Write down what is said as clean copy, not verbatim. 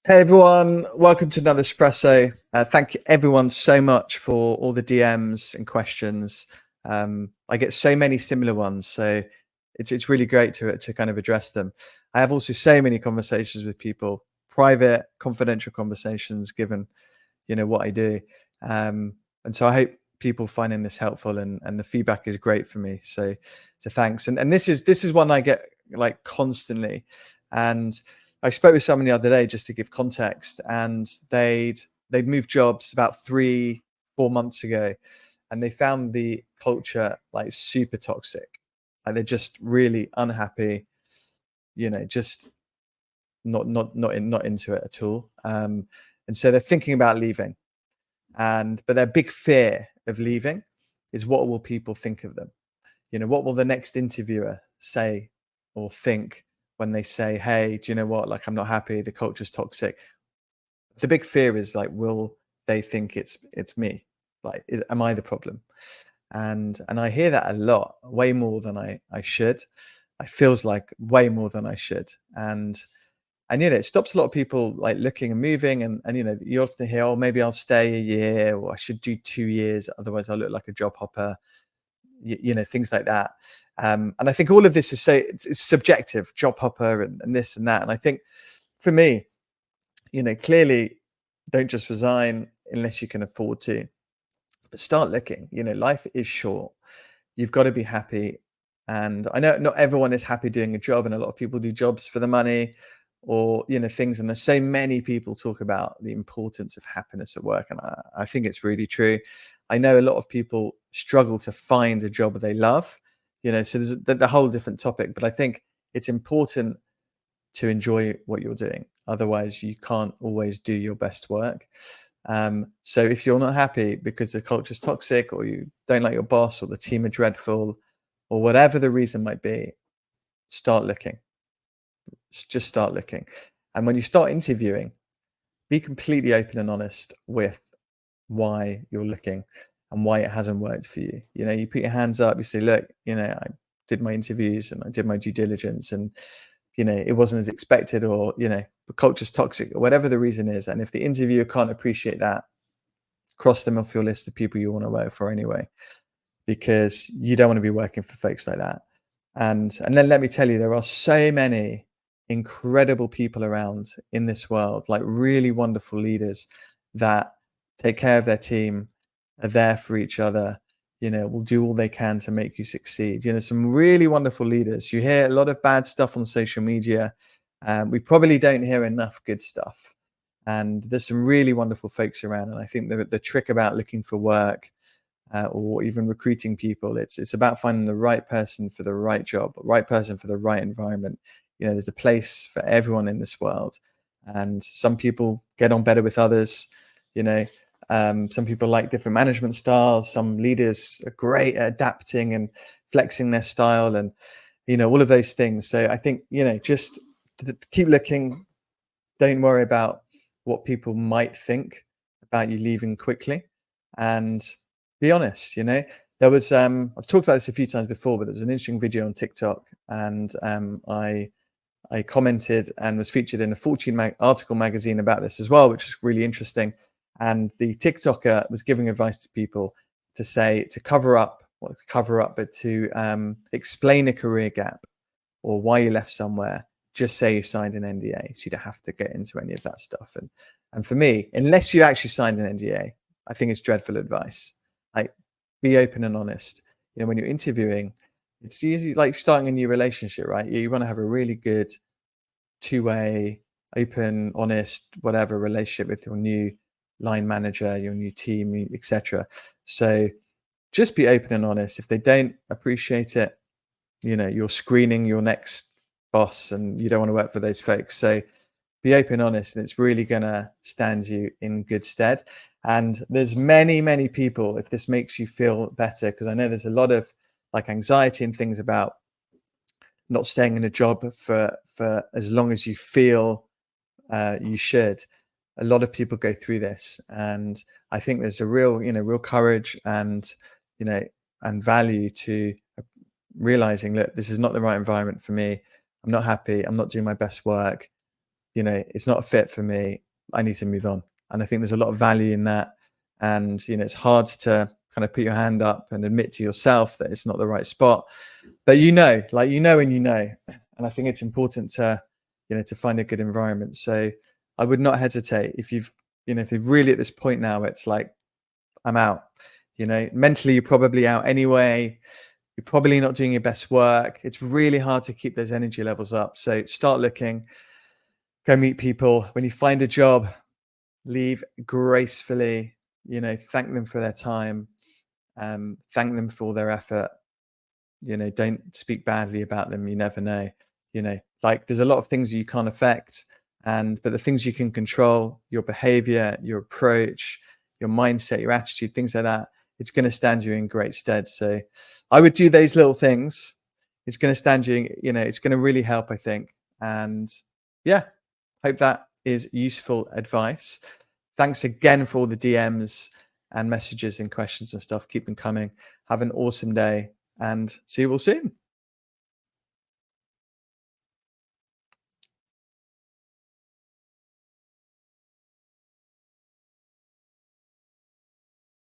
Hey everyone, welcome to another espresso. Thank you everyone so much for all the DMs and questions. I get so many similar ones, so it's really great to kind of address them. I have also so many conversations with people, private, confidential conversations, given what I do, and so I hope people finding this helpful, and the feedback is great for me. So thanks. And this is one I get like constantly, and I spoke with someone the other day just to give context, and they'd moved jobs about 3-4 months ago, and they found the culture like super toxic. Like they're just really unhappy, just not into it at all. And so they're thinking about leaving, but their big fear of leaving is, what will people think of them? What will the next interviewer say or think when they say, hey, do you know what, like, I'm not happy, the culture's toxic? The big fear is like, will they think it's me? Like, am I the problem? And I hear that a lot, way more than I should. I feels like way more than I should. And it stops a lot of people like looking and moving, and you often hear, oh, maybe I'll stay a year, or I should do 2 years, otherwise I'll look like a job hopper, things like that. And I think all of this is it's subjective, job hopper, and this and that. And I think for me, clearly, don't just resign unless you can afford to, but start looking. Life is short. You've got to be happy. And I know not everyone is happy doing a job, and a lot of people do jobs for the money, or things. And there's so many people talk about the importance of happiness at work, and I think it's really true. I know a lot of people struggle to find a job they love. So there's the whole different topic, but I think it's important to enjoy what you're doing. Otherwise, you can't always do your best work. So if you're not happy because the culture's toxic, or you don't like your boss, or the team are dreadful, or whatever the reason might be, start looking. Just start looking. And when you start interviewing, be completely open and honest with why you're looking and why it hasn't worked for you. You put your hands up, you say, look, I did my interviews and I did my due diligence, and it wasn't as expected, or the culture's toxic, or whatever the reason is. And if the interviewer can't appreciate that, cross them off your list of people you want to work for anyway, because you don't want to be working for folks like that. And then let me tell you, there are so many incredible people around in this world, like really wonderful leaders that take care of their team, are there for each other, will do all they can to make you succeed. Some really wonderful leaders. You hear a lot of bad stuff on social media. We probably don't hear enough good stuff. And there's some really wonderful folks around. And I think the trick about looking for work, or even recruiting people, it's about finding the right person for the right job, the right person for the right environment. There's a place for everyone in this world, and some people get on better with others. Some people like different management styles. Some leaders are great at adapting and flexing their style, and all of those things. So I think just keep looking. Don't worry about what people might think about you leaving quickly, and be honest. There was I've talked about this a few times before, but there's an interesting video on TikTok, and I commented and was featured in a Fortune article magazine about this as well, which is really interesting. And the TikToker was giving advice to people to cover up, but to explain a career gap or why you left somewhere. Just say you signed an NDA, so you don't have to get into any of that stuff. And for me, unless you actually signed an NDA, I think it's dreadful advice. Like, be open and honest. When you're interviewing, it's usually like starting a new relationship, right? You want to have a really good two-way, open, honest, whatever relationship with your new line manager, your new team, etc. So just be open and honest. If they don't appreciate it, you're screening your next boss, and you don't want to work for those folks. So be open and honest, and it's really going to stand you in good stead. And there's many people, if this makes you feel better, because I know there's a lot of like anxiety and things about not staying in a job for as long as you feel you should. A lot of people go through this, and I think there's a real courage and and value to realizing, look, this is not the right environment for me. I'm not happy. I'm not doing my best work. it's not a fit for me. I need to move on. And I think there's a lot of value in that. And, it's hard to kind of put your hand up and admit to yourself that it's not the right spot. But like and and I think it's important to to find a good environment. So I would not hesitate if if you're really at this point now, it's like I'm out. Mentally you're probably out anyway. You're probably not doing your best work. It's really hard to keep those energy levels up. So start looking, go meet people. When you find a job, leave gracefully. Thank them for their time. Thank them for all their effort. Don't speak badly about them. You never know. Like there's a lot of things you can't affect, but the things you can control, your behavior, your approach, your mindset, your attitude, things like that, it's going to stand you in great stead. So I would do those little things. It's going to stand you, it's going to really help, I think. And yeah, hope that is useful advice. Thanks again for all the DMs and messages and questions and stuff. Keep them coming. Have an awesome day and see you all soon.